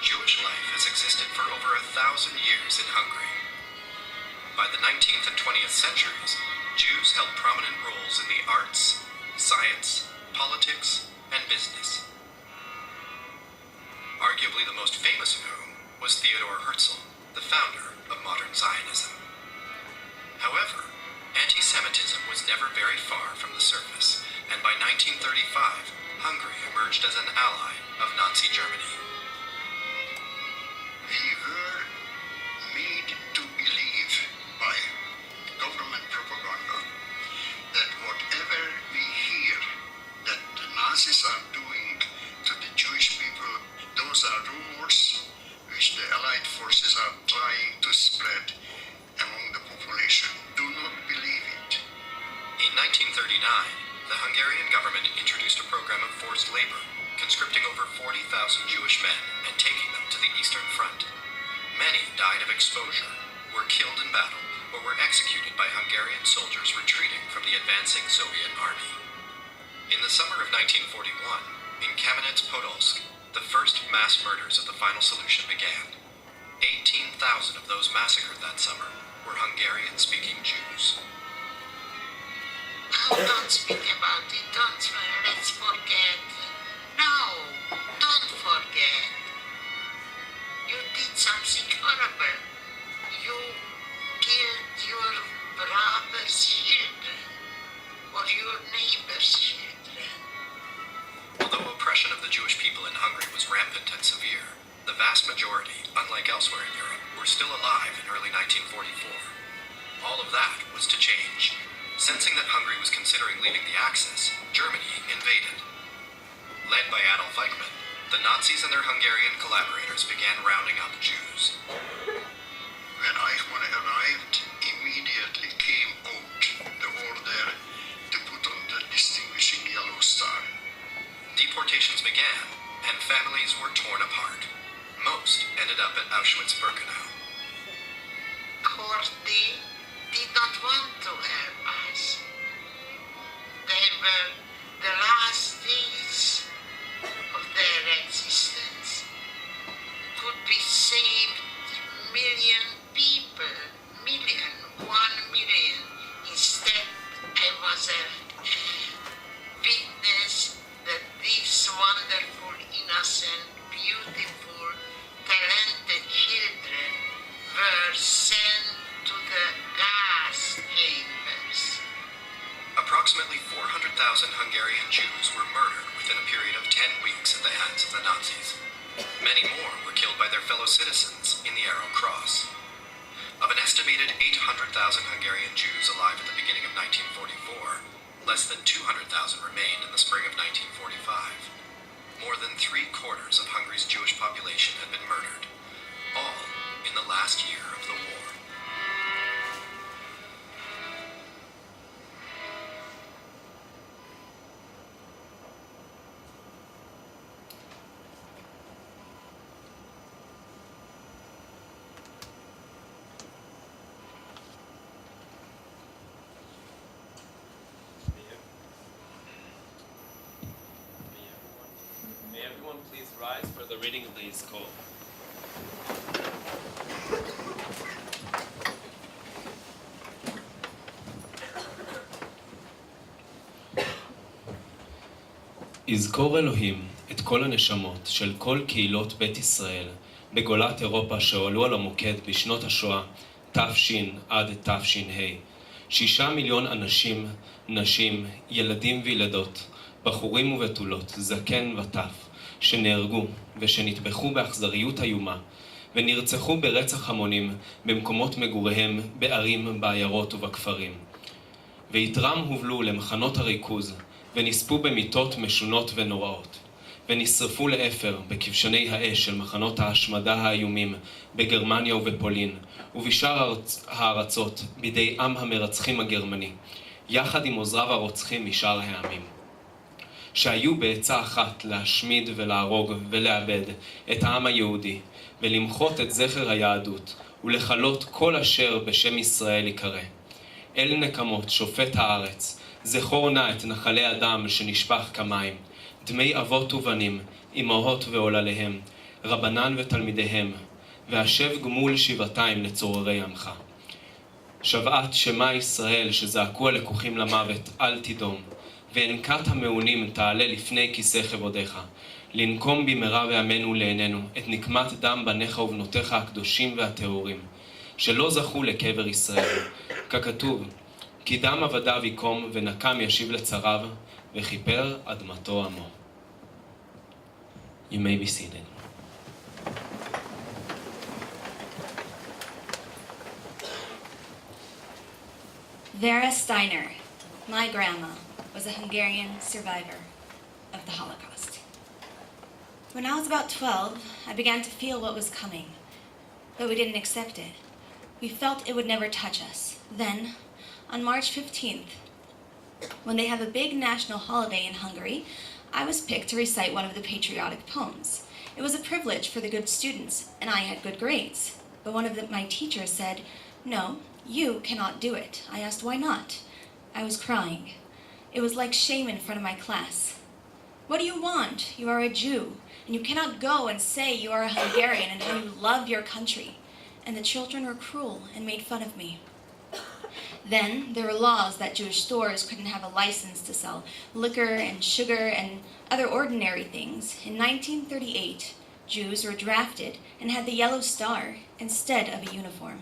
Jewish life has existed for over 1,000 years in Hungary. By the 19th and 20th centuries, Jews held prominent roles in the arts, science, politics, and business. Arguably the most famous of whom was Theodor Herzl, the founder of modern Zionism. However, anti-Semitism was never very far from the surface, and by 1935, Hungary emerged as an ally of Nazi Germany. We were made to believe by government propaganda that whatever we hear that the Nazis are doing to the Jewish people, those are rumors which the Allied forces are trying to spread among the population. Do not believe it. In 1939, the Hungarian government introduced a program of forced labor, conscripting over 40,000 Jewish men and taking them to the Eastern Front. Many died of exposure, were killed in battle, or were executed by Hungarian soldiers retreating from the advancing Soviet army. In the summer of 1941, in Kamenets-Podolsk, the first mass murders of the Final Solution began. 18,000 of those massacred that summer were Hungarian-speaking Jews. Oh, don't speak about it. Let's forget. No, don't forget. You did something horrible. You killed your brother's children, or your neighbor's children. Although oppression of the Jewish people in Hungary was rampant and severe, the vast majority, unlike elsewhere in Europe, were still alive in early 1944. All of that was to change. Sensing that Hungary was considering leaving the Axis, Germany invaded. Led by Adolf Eichmann, the Nazis and their Hungarian collaborators began rounding up Jews. When Eichmann arrived, immediately came out the order to put on the distinguishing yellow star. Deportations began, and families were torn apart. Most ended up at Auschwitz-Birkenau. Corti did not want to help us. They were the last days of their existence. Could we save million people, 1 million. Instead, I was a witness that these wonderful, innocent, beautiful, talented children were sent to the gas chambers. Approximately 400,000 Hungarian Jews were murdered within a period of 10 weeks at the hands of the Nazis. Many more were killed by their fellow citizens in the Arrow Cross. Of an estimated 800,000 Hungarian Jews alive at the beginning of 1944, less than 200,000 remained in the spring of 1945. More than 3/4 of Hungary's Jewish population had been murdered, all in the last year of the war. May everyone please rise for the reading of the Yizkor. יזכור אלוהים את כל הנשמות של כל קהילות בית ישראל בגולת אירופה שהועלו על המוקד בשנות השואה תש עד תש"ה. 6 מיליון אנשים, נשים, ילדים וילדות, בחורים ובתולות, זקן וטף, שנהרגו ושנטבחו באכזריות איומה, ונרצחו ברצח המונים במקומות מגוריהם, בערים, בעיירות ובכפרים. ויתרם הובלו למחנות הריכוז, ונספו במיתות משונות ונוראות, ונשרפו לאפר בכבשני האש של מחנות ההשמדה האיומים בגרמניה ובפולין, ובשאר הארצות בידי עם המרצחים הגרמני, יחד עם עוזריו הרוצחים משאר העמים. שהיו בעצה אחת להשמיד ולהרוג ולאבד את העם היהודי, ולמחות את זכר היהדות, ולחלות כל אשר בשם ישראל יקרא. אל נקמות שופט הארץ, זכור נא את נחלי הדם שנשפך כמים, דמי אבות ובנים, אמהות ועולליהם, רבנן ותלמידיהם, והשב גמול שבעתיים לצוררי עמך. שבעת שמע ישראל שזעקו הלקוחים למוות, אל תדום, ואנקת המעונים תעלה לפני כיסא כבודיך, לנקום במהרה ועמנו לעינינו את נקמת דם בניך ובנותיך הקדושים והטהורים, שלא זכו לקבר ישראל, ככתוב, כי דם עבדיו יקום ונקם ישיב לצריו, וכיפר אדמתו עמו. You may be seated. Vera Steiner, my grandma, was a Hungarian survivor of the Holocaust. When I was about 12, I began to feel what was coming, but we didn't accept it. We felt it would never touch us. Then, on March 15th, when they have a big national holiday in Hungary, I was picked to recite one of the patriotic poems. It was a privilege for the good students, and I had good grades. But one of my teachers said, "No, you cannot do it." I asked, "Why not?" I was crying. It was like shame in front of my class. "What do you want? You are a Jew, and you cannot go and say you are a Hungarian and how you love your country." And the children were cruel and made fun of me. Then there were laws that Jewish stores couldn't have a license to sell liquor and sugar and other ordinary things. In 1938, Jews were drafted and had the yellow star instead of a uniform.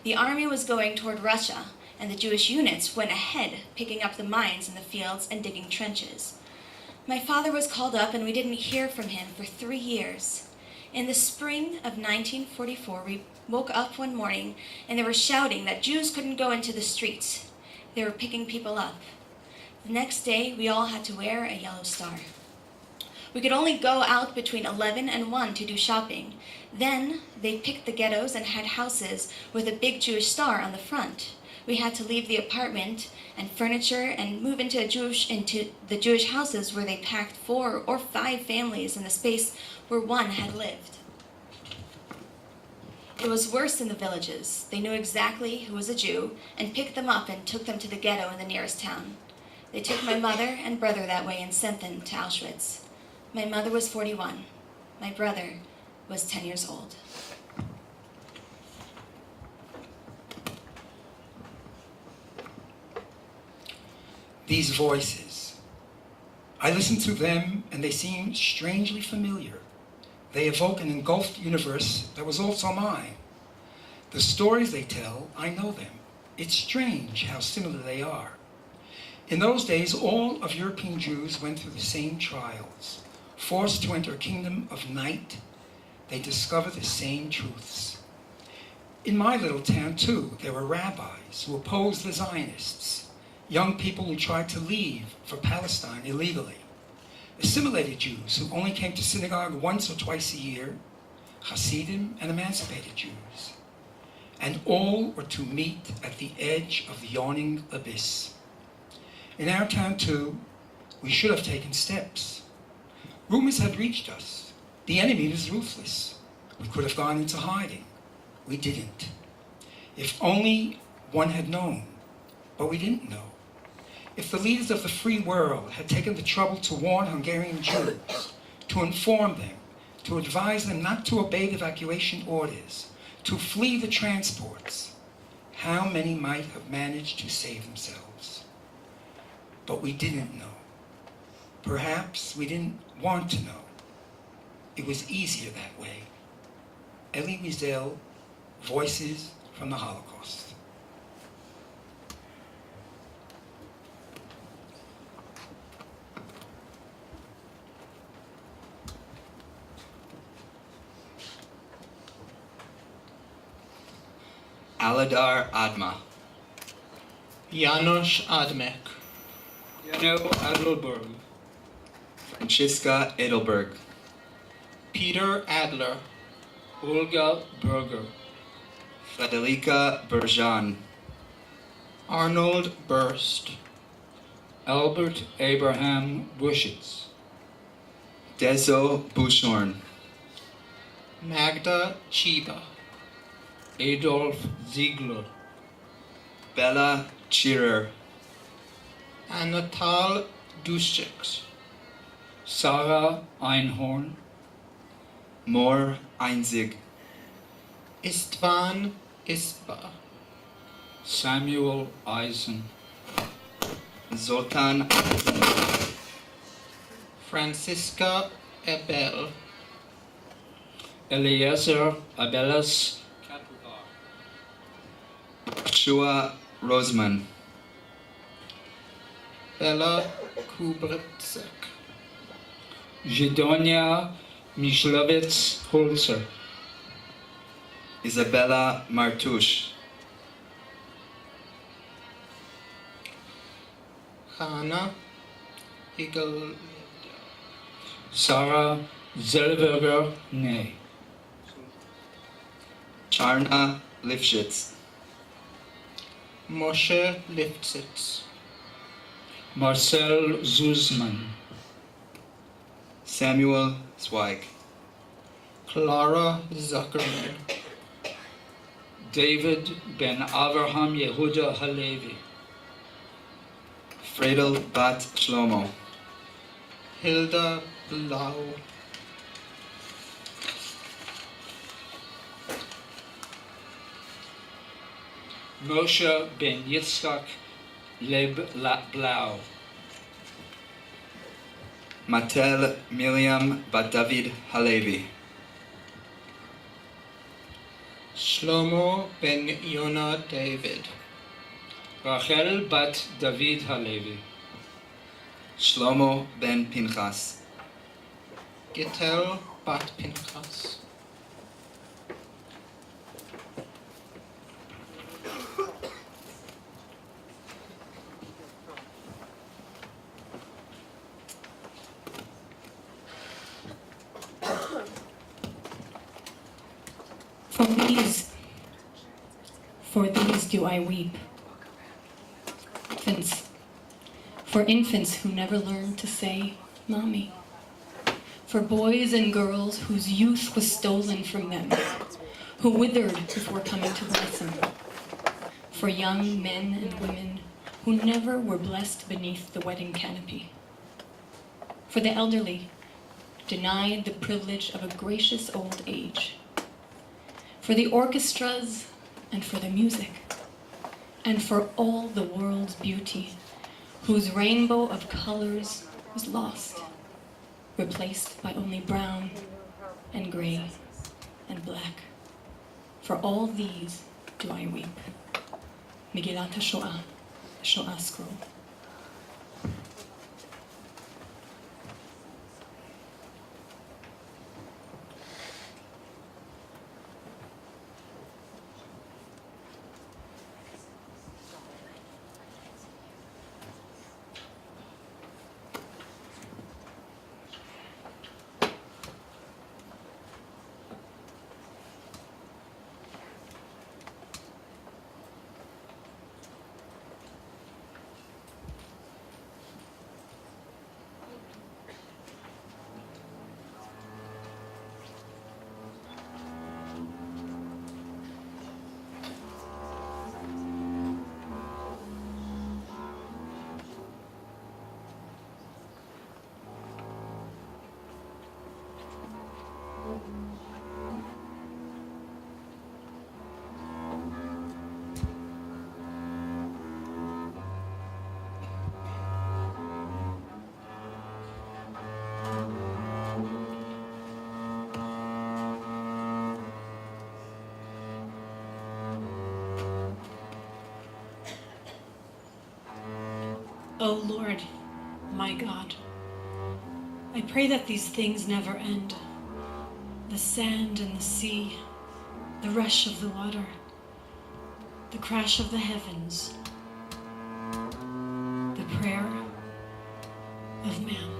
The army was going toward Russia, and the Jewish units went ahead, picking up the mines in the fields and digging trenches. My father was called up, and we didn't hear from him for 3 years. In the spring of 1944, we woke up one morning, and they were shouting that Jews couldn't go into the streets. They were picking people up. The next day, we all had to wear a yellow star. We could only go out between 11 and 1 to do shopping. Then they picked the ghettos and had houses with a big Jewish star on the front. We had to leave the apartment and furniture and move into the Jewish houses, where they packed 4 or 5 families in the space where one had lived. It was worse in the villages. They knew exactly who was a Jew and picked them up and took them to the ghetto in the nearest town. They took my mother and brother that way and sent them to Auschwitz. My mother was 41. My brother was 10 years old. These voices, I listen to them and they seem strangely familiar. They evoke an engulfed universe that was also mine. The stories they tell, I know them. It's strange how similar they are. In those days, all of European Jews went through the same trials. Forced to enter a kingdom of night, they discover the same truths. In my little town, too, there were rabbis who opposed the Zionists, young people who tried to leave for Palestine illegally, assimilated Jews who only came to synagogue once or twice a year, Hasidim, and emancipated Jews. And all were to meet at the edge of the yawning abyss. In our town, too, we should have taken steps. Rumors had reached us. The enemy was ruthless. We could have gone into hiding. We didn't. If only one had known, but we didn't know. If the leaders of the free world had taken the trouble to warn Hungarian Jews, to inform them, to advise them not to obey the evacuation orders, to flee the transports, how many might have managed to save themselves? But we didn't know. Perhaps we didn't want to know. It was easier that way. Elie Wiesel, Voices from the Holocaust. Aladar Adma, Janos Admek, Jano Adelberg, Franziska Edelberg, Peter Adler, Olga Berger, Frederica Berjan, Arnold Burst, Albert Abraham Bushitz, Dezo Buschhorn, Magda Chiba, Adolf Ziegler, Bella Chirer, Anatol Duschek, Sarah Einhorn, Mor Einzig, Istvan Isba, Samuel Eisen, Zoltan, Franziska Ebel, Eliezer Abeles, Shua Rosman, Bella Kubritzek, Jidonia Mishlovitz Holzer, Isabella Martush, Hannah Higel, Sarah Zellweger Ney, Charna Lifshitz, Moshe Liftzitz, Marcel Zuzman, Samuel Zweig, Clara Zuckerman, David Ben Avraham Yehuda Halevi, Friedel Bat Shlomo, Hilda Blau, Moshe Ben Yitzchak Leb Blau, Matel Miriam Bat David Halevi, Shlomo Ben Yonah David, Rachel Bat David Halevi, Shlomo Ben Pinchas, Gittel Bat Pinchas, For these do I weep. For infants who never learned to say, Mommy. For boys and girls whose youth was stolen from them, who withered before coming to blossom. For young men and women who never were blessed beneath the wedding canopy. For the elderly, denied the privilege of a gracious old age. For the orchestras and for the music, and for all the world's beauty, whose rainbow of colors was lost, replaced by only brown and gray and black. For all these do I weep. Megillat Hashoah, the Shoah scroll. O Lord, my God, I pray that these things never end. The sand and the sea, the rush of the water, the crash of the heavens, the prayer of man.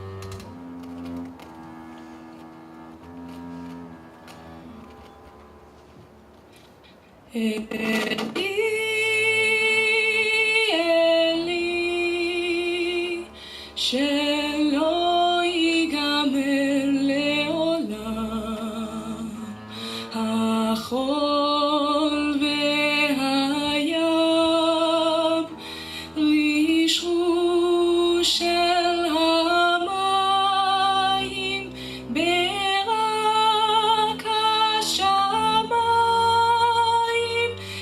שלא ייגמר לעולם, החול והים, רשרוש של המים, ברק השמיים,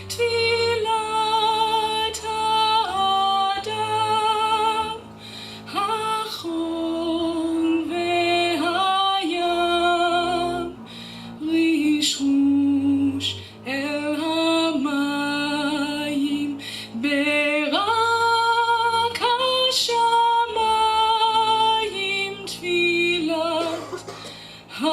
תפילת האדם, החול והים, רשרוש אל המים, ברק השמיים, תפילת האדם.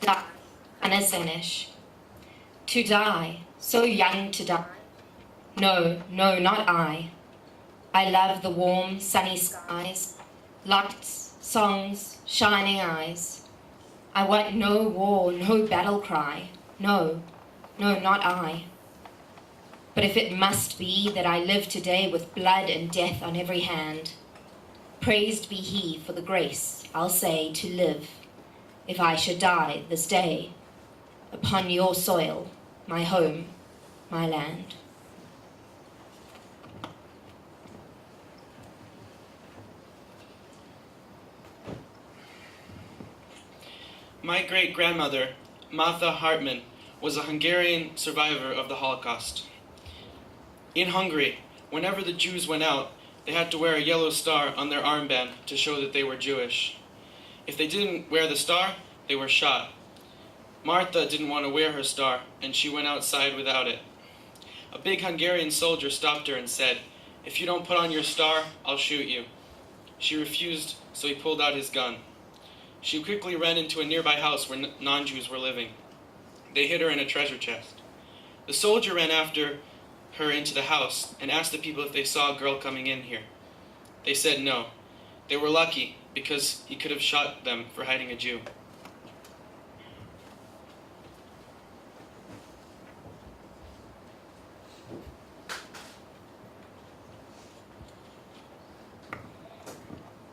Die, Hannah Senesh. To die, so young to die. No, no, not I. I love the warm, sunny skies, lights, songs, shining eyes. I want no war, no battle cry. No, no, not I. But if it must be that I live today with blood and death on every hand, praised be he for the grace, I'll say, to live, if I should die this day, upon your soil, my home, my land. My great-grandmother, Martha Hartmann, was a Hungarian survivor of the Holocaust. In Hungary, whenever the Jews went out, they had to wear a yellow star on their armband to show that they were Jewish. If they didn't wear the star, they were shot. Martha didn't want to wear her star, and she went outside without it. A big Hungarian soldier stopped her and said, "If you don't put on your star, I'll shoot you." She refused, so he pulled out his gun. She quickly ran into a nearby house where non-Jews were living. They hid her in a treasure chest. The soldier ran after her into the house and asked the people if they saw a girl coming in here. They said no. They were lucky because he could have shot them for hiding a Jew.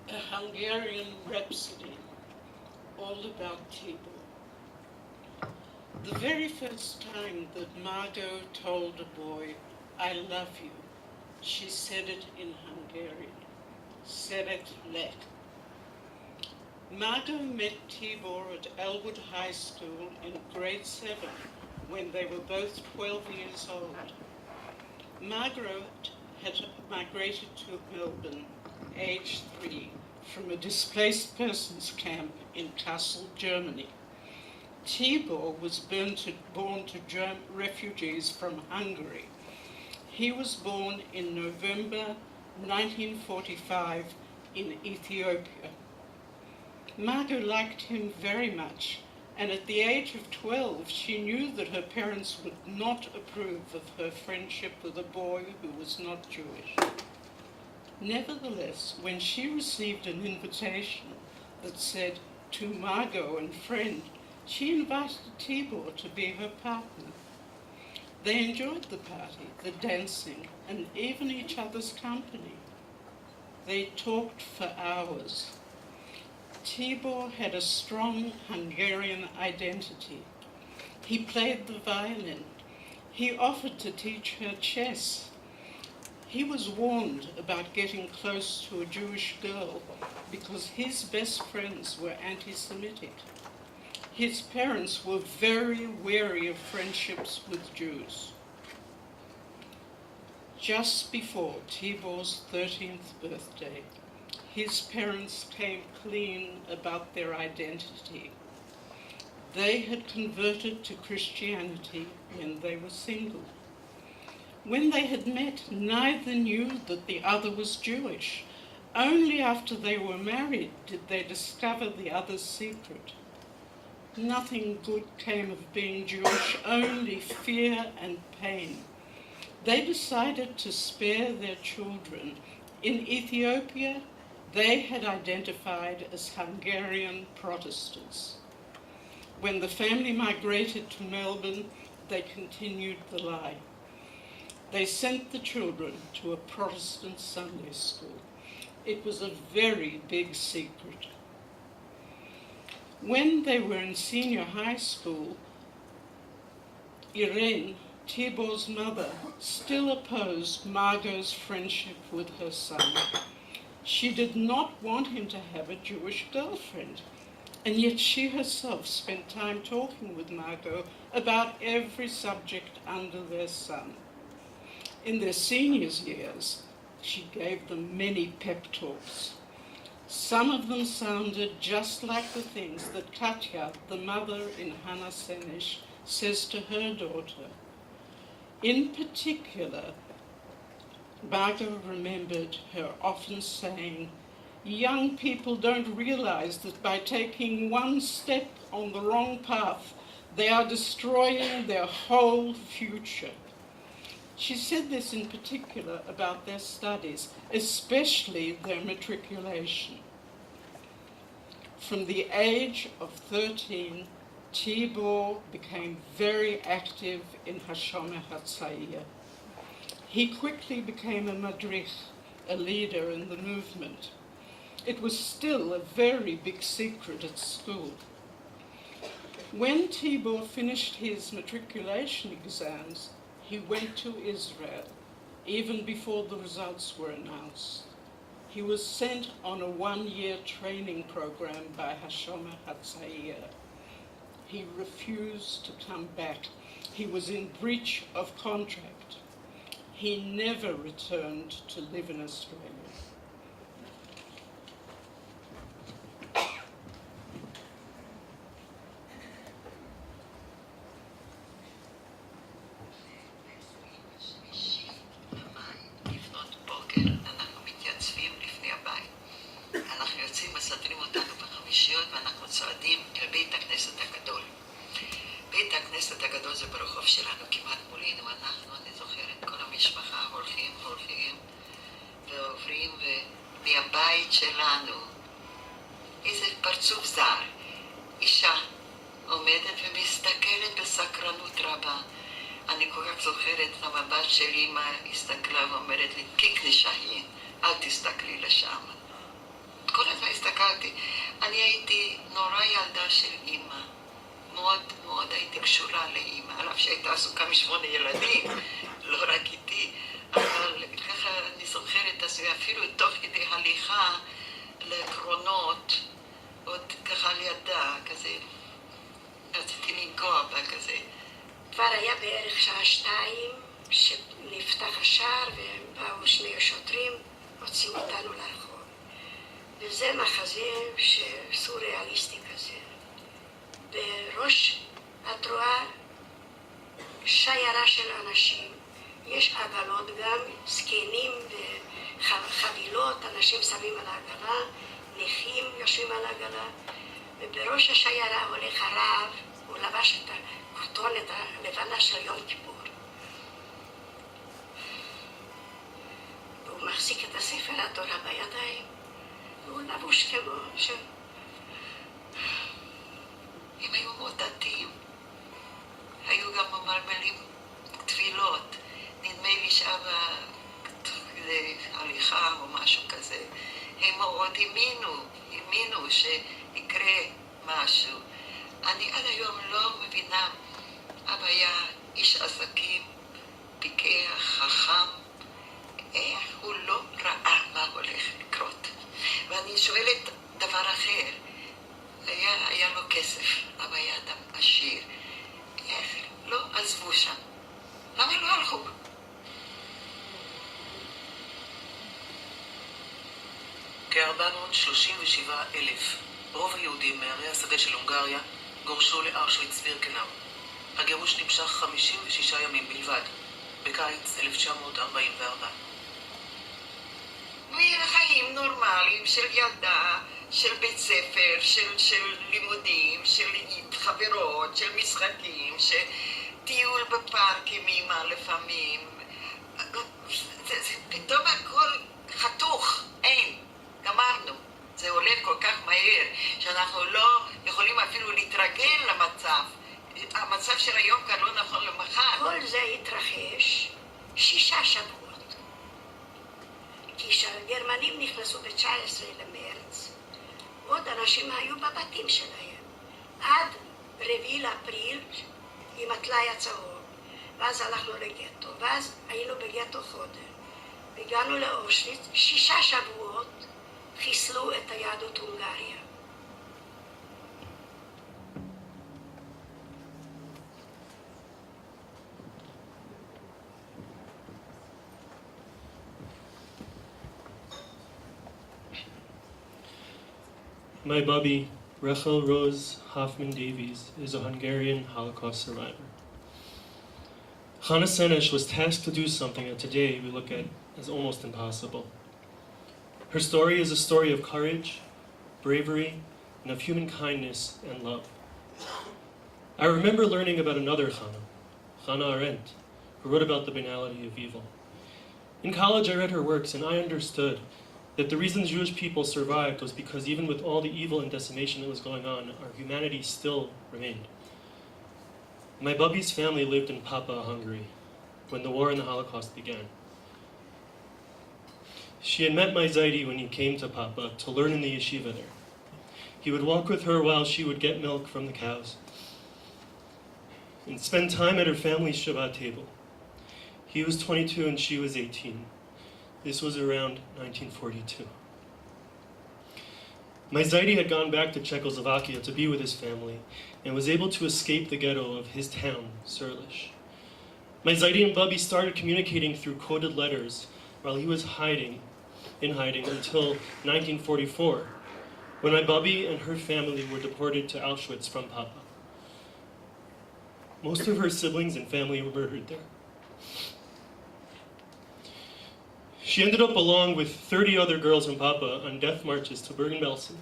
A Hungarian Rhapsody, all about Tibor. The very first time that Margot told a boy, "I love you," she said it in Hungarian. Seret let. Margot met Tibor at Elwood High School in grade 7 when they were both 12 years old. Margaret had migrated to Melbourne, age 3, from a displaced persons camp in Kassel, Germany. Tibor was born to refugees from Hungary. He was born in November 1945 in Ethiopia. Margot liked him very much, and at the age of 12, she knew that her parents would not approve of her friendship with a boy who was not Jewish. Nevertheless, when she received an invitation that said, "To Margot and friend," she invited Tibor to be her partner. They enjoyed the party, the dancing, and even each other's company. They talked for hours. Tibor had a strong Hungarian identity. He played the violin. He offered to teach her chess. He was warned about getting close to a Jewish girl because his best friends were anti-Semitic. His parents were very wary of friendships with Jews. Just before Tibor's 13th birthday, his parents came clean about their identity. They had converted to Christianity when they were single. When they had met, neither knew that the other was Jewish. Only after they were married did they discover the other's secret. Nothing good came of being Jewish, only fear and pain. They decided to spare their children. In Ethiopia, they had identified as Hungarian Protestants. When the family migrated to Melbourne, they continued the lie. They sent the children to a Protestant Sunday school. It was a very big secret. When they were in senior high school, Irene, Tibor's mother, still opposed Margot's friendship with her son. She did not want him to have a Jewish girlfriend, and yet she herself spent time talking with Margot about every subject under their sun. In their seniors' years, she gave them many pep talks. Some of them sounded just like the things that Katya, the mother in Hannah Senesh, says to her daughter. In particular, Margot remembered her often saying, "Young people don't realize that by taking one step on the wrong path, they are destroying their whole future." She said this in particular about their studies, especially their matriculation. From the age of 13, Tibor became very active in Hashoah Hatzaiyah. He quickly became a madrich, a leader in the movement. It was still a very big secret at school. When Tibor finished his matriculation exams, he went to Israel, even before the results were announced. He was sent on a one-year training program by Hashoah Hatzaiyah. He refused to come back. He was in breach of contract. He never returned to live in Australia. ואנחנו צועדים אל בית הכנסת הגדול. בית הכנסת הגדול זה ברחוב שלנו, כמעט מולינו, אני זוכרת כל המשפחה הולכים ועוברים, ומהבית שלנו איזה פרצוף זר, אישה עומדת ומסתכלת בסקרנות רבה. אני כל כך זוכרת את המבט של אמא, הסתכלה ואומרת לי, קיקני שהין, אל תסתכלי לשם. כל הזמן הסתכלתי. אני הייתי נורא ילדה של אמא. מאוד הייתי קשורה לאמא, עליו שהייתה עסוקה מ8 ילדים, לא רק איתי, אבל ככה אני זוכרת, אפילו תוך כדי הליכה לקרונות, עוד ככה לידה, כזה, רציתי לנגוע בה כזה. כבר היה בערך שעה 2 שנפתח השער ובאו 2 שוטרים, הוציאו אותנו לרחוב. וזה מחזה סוריאליסטי כזה. בראש את רואה שיירה של אנשים, יש עגלות גם, זקנים וחבילות, אנשים שמים על העגלה, נכים יושבים על העגלה, ובראש השיירה הולך הרב, הוא לבש את הכותונת הלבנה של יום כיפור. והוא מחזיק את הספר התורה בידיים, והוא לבוש כמו ש... הם היו מאוד דתיים. היו גם ממלמלים תפילות. נדמה לי שאבא הליכה או משהו כזה. הם מאוד האמינו שיקרה משהו. אני עד היום לא מבינה. אבא היה איש עסקים, פיקח, חכם, איך הוא לא ראה מה הולך לקרות? ואני שואלת דבר אחר, היה לו כסף, אבל היה אדם עשיר. איך לא עזבו שם? למה לא הלכו? כ-437,000, רוב היהודים מערי השדה של הונגריה, גורשו לאושוויץ-בירקנאו. הגירוש נמשך 56 ימים בלבד, בקיץ 1944. חיים נורמליים של ילדה, של בית ספר, של לימודים, של חברות, של משחקים, של טיול בפארק עם אמא לפעמים. פתאום הכל חתוך, אין, גמרנו. זה הולך כל כך מהר, שאנחנו לא יכולים אפילו להתרגל למצב. המצב של היום כאן לא נכון למחר. כל זה התרחש 6 שבועות. כי כשהגרמנים נכנסו ב-19 למרץ, עוד אנשים היו בבתים שלהם. עד 4 לאפריל עם הטלאי הצהוב. ואז הלכנו לגטו, ואז היינו בגטו חודש. הגענו לאושוויץ, 6 שבועות חיסלו את היהדות הונגריה. My bubby, Rachel Rose Hoffman Davies, is a Hungarian Holocaust survivor. Hannah Senesh was tasked to do something that today we look at as almost impossible. Her story is a story of courage, bravery, and of human kindness and love. I remember learning about another Hannah Arendt, who wrote about the banality of evil. In college, I read her works, and I understood that the reason Jewish people survived was because even with all the evil and decimation that was going on, our humanity still remained. My bubby's family lived in Papa, Hungary, when the war and the Holocaust began. She had met my Zaidi when he came to Papa to learn in the yeshiva there. He would walk with her while she would get milk from the cows and spend time at her family's Shabbat table. He was 22 and she was 18. This was around 1942. My Zaidi had gone back to Czechoslovakia to be with his family and was able to escape the ghetto of his town, Surlish. My Zaidi and Bubby started communicating through coded letters while he was in hiding until 1944, when my Bubby and her family were deported to Auschwitz from Papa. Most of her siblings and family were murdered there. She ended up along with 30 other girls from Papa on death marches to Bergen-Belsen,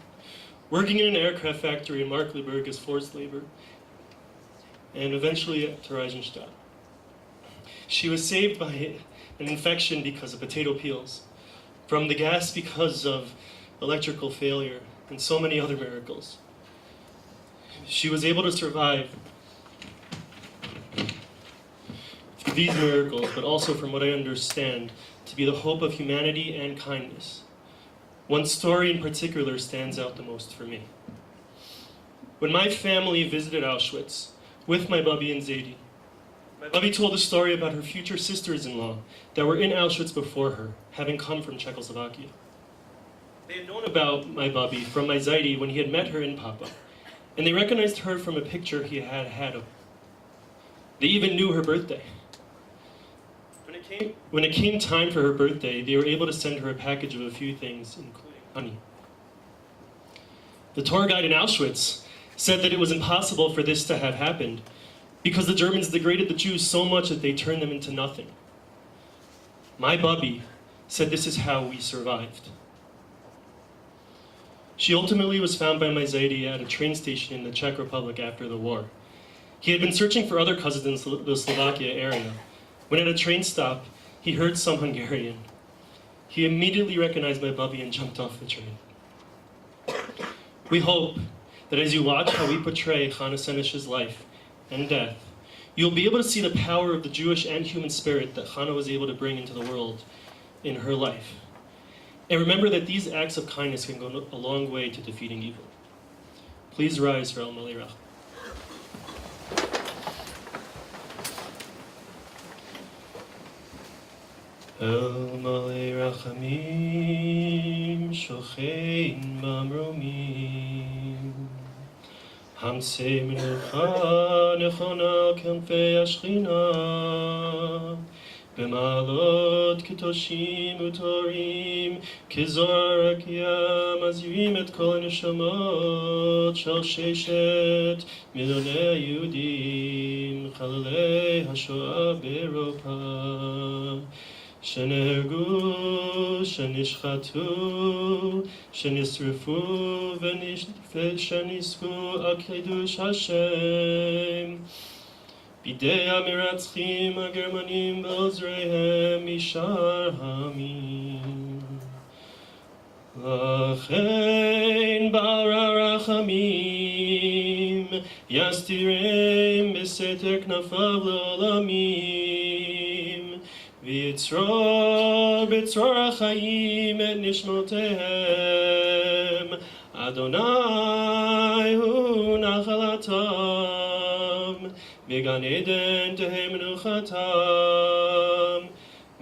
working in an aircraft factory in Markkleeberg as forced labor, and eventually at Theresienstadt. She was saved by an infection because of potato peels, from the gas because of electrical failure, and so many other miracles. She was able to survive through these miracles, but also, from what I understand, to be the hope of humanity and kindness. One story in particular stands out the most for me. When my family visited Auschwitz with my Bubby and Zaidi, my Bubby told a story about her future sisters-in-law that were in Auschwitz before her, having come from Czechoslovakia. They had known about my Bubby from my Zaidi when he had met her in Papa, and they recognized her from a picture he had had of her. They even knew her birthday. When it came time for her birthday, they were able to send her a package of a few things, including honey. The tour guide in Auschwitz said that it was impossible for this to have happened because the Germans degraded the Jews so much that they turned them into nothing. My Bubby said this is how we survived. She ultimately was found by my Zaidi at a train station in the Czech Republic after the war. He had been searching for other cousins in the Slovakia area, when at a train stop, he heard some Hungarian. He immediately recognized my Bubby and jumped off the train. We hope that as you watch how we portray Hannah Senesh's life and death, you'll be able to see the power of the Jewish and human spirit that Hannah was able to bring into the world in her life. And remember that these acts of kindness can go a long way to defeating evil. Please rise for El Malirach. El malei rachamim shochein mamromim Hamsei menucha nechona al kenfei ashchina במעלות קדושים וטהורים כזוהר הקיים מזהירים את כל הנשמות של 6 מיליוני היהודים חללי השואה באירופה שנהרגו, שנשחטו, שנשרפו ושנספו על קידוש השם בידי המרצחים הגרמנים ועוזריהם משאר העמים. לכן ברא רחמים יסתירם בסתר כנפיו לעולמים ויצרור בצרור החיים את נשמותיהם אדוני הוא נחלתם בגן עדן תהא מנוחתם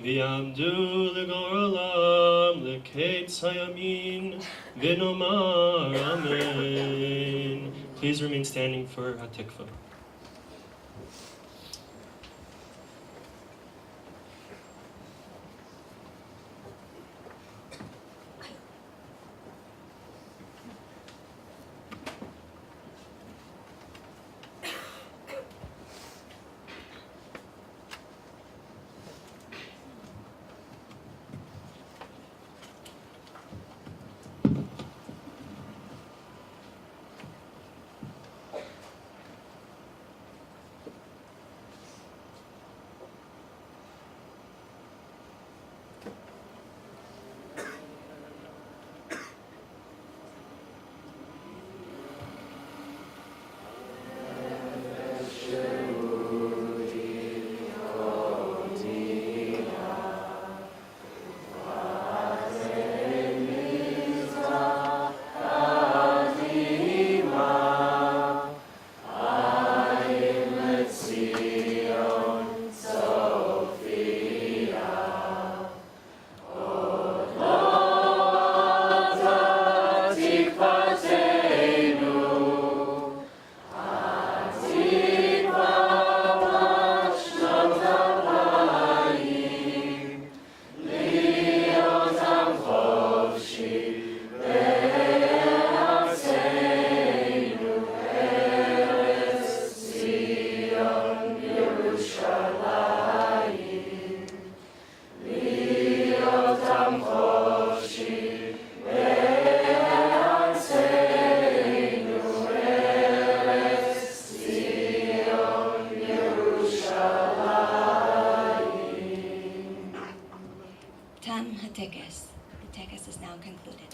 ויעמדו לגורלם לקץ הימין ונאמר אמן. Please remain standing for Hatikva. The tekes is now concluded.